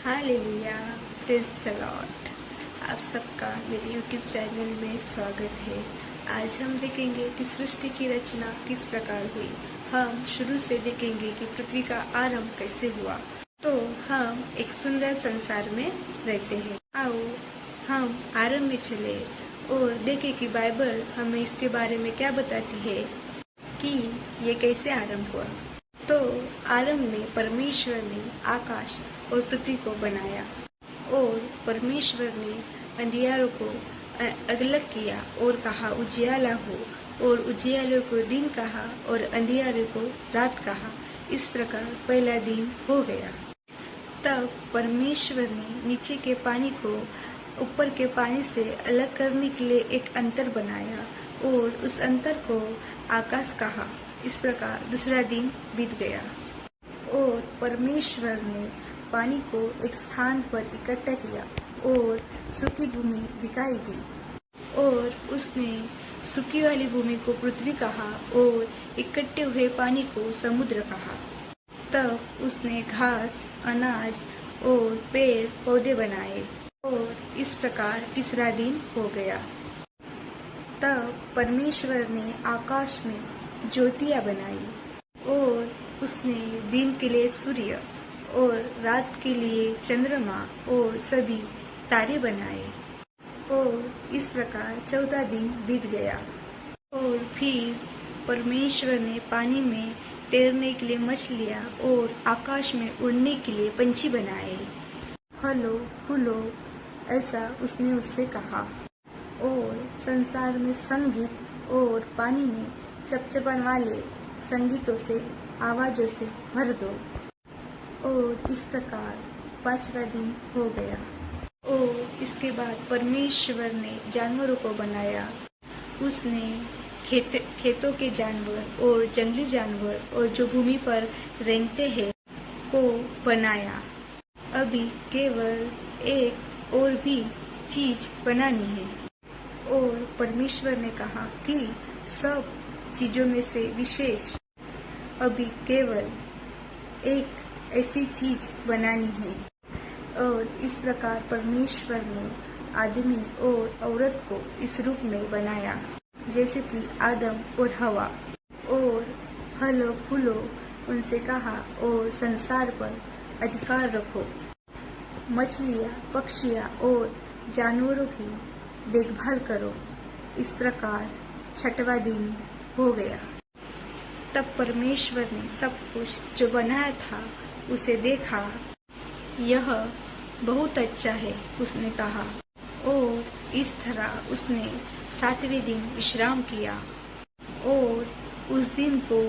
Hallelujah, praise the Lord. आप सबका मेरे यूट्यूब चैनल में स्वागत है। आज हम देखेंगे कि सृष्टि की रचना किस प्रकार हुई। हम शुरू से देखेंगे कि पृथ्वी का आरंभ कैसे हुआ। तो हम एक सुंदर संसार में रहते हैं। आओ हम आरंभ में चले और देखें कि बाइबल हमें इसके बारे में क्या बताती है कि ये कैसे आरंभ हुआ। तो आरंभ में परमेश्वर ने आकाश और पृथ्वी को बनाया और परमेश्वर ने अंधियारों को अलग किया और कहा उजियाला हो, और उजियालों को दिन कहा और अंधियारों को रात कहा। इस प्रकार पहला दिन हो गया। तब परमेश्वर ने नीचे के पानी को ऊपर के पानी से अलग करने के लिए एक अंतर बनाया और उस अंतर को आकाश कहा। इस प्रकार दूसरा दिन बीत गया और परमेश्वर ने पानी को एक स्थान पर इकट्ठा किया और सूखी भूमि दिखाई दी, और उसने सूखी वाली भूमि को पृथ्वी कहा और इकट्ठे हुए पानी को समुद्र कहा। तब उसने घास, अनाज और पेड़ पौधे बनाए और इस प्रकार तीसरा दिन हो गया। तब परमेश्वर ने आकाश में ज्योतियां बनाई और उसने दिन के लिए सूर्य और रात के लिए चंद्रमा और सभी तारे बनाए, और इस प्रकार चौथा दिन बीत गया। और फिर परमेश्वर ने पानी में तैरने के लिए मछलियां और आकाश में उड़ने के लिए पंछी बनाए। फलो फूलो, ऐसा उसने उससे कहा, और संसार में संगीत और पानी में चपचपाने वाले संगीतों से आवाजों से भर दो। और इस प्रकार पांचवा दिन हो गया। और इसके बाद परमेश्वर ने जानवरों को बनाया। उसने खेतों के जानवर और जंगली जानवर और जो भूमि पर रेंगते हैं को बनाया। अभी केवल एक और भी चीज बनानी है। और परमेश्वर ने कहा कि सब चीजों में से विशेष अभी केवल एक ऐसी चीज बनानी है। और इस प्रकार परमेश्वर ने आदमी और औरत को इस रूप में बनाया जैसे कि आदम और हवा। और फलो फूलो उनसे कहा और संसार पर अधिकार रखो, मछलियाँ, पक्षियाँ और जानवरों की देखभाल करो। इस प्रकार छठवा दिन हो गया। तब परमेश्वर ने सब कुछ जो बनाया था उसे देखा, यह बहुत अच्छा है, उसने कहा। और इस तरह उसने सातवें दिन विश्राम किया और उस दिन को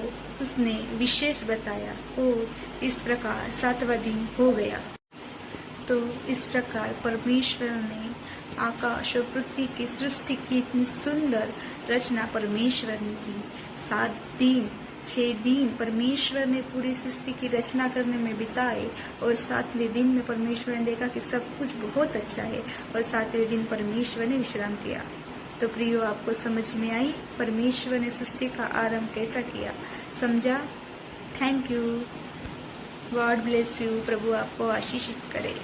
उसने विशेष बताया, और इस प्रकार सातवां दिन हो गया। तो इस प्रकार परमेश्वर ने आकाश और पृथ्वी की सृष्टि की इतनी सुंदर रचना परमेश्वर ने की। 6 दिन परमेश्वर ने पूरी सृष्टि की रचना करने में बिताए, और सातवें दिन में परमेश्वर ने देखा कि सब कुछ बहुत अच्छा है, और सातवें दिन परमेश्वर ने विश्राम किया। तो प्रियो, आपको समझ में आई परमेश्वर ने सृष्टि का आरंभ कैसा किया? समझा? Thank you. God bless you. प्रभु आपको आशीषित करे।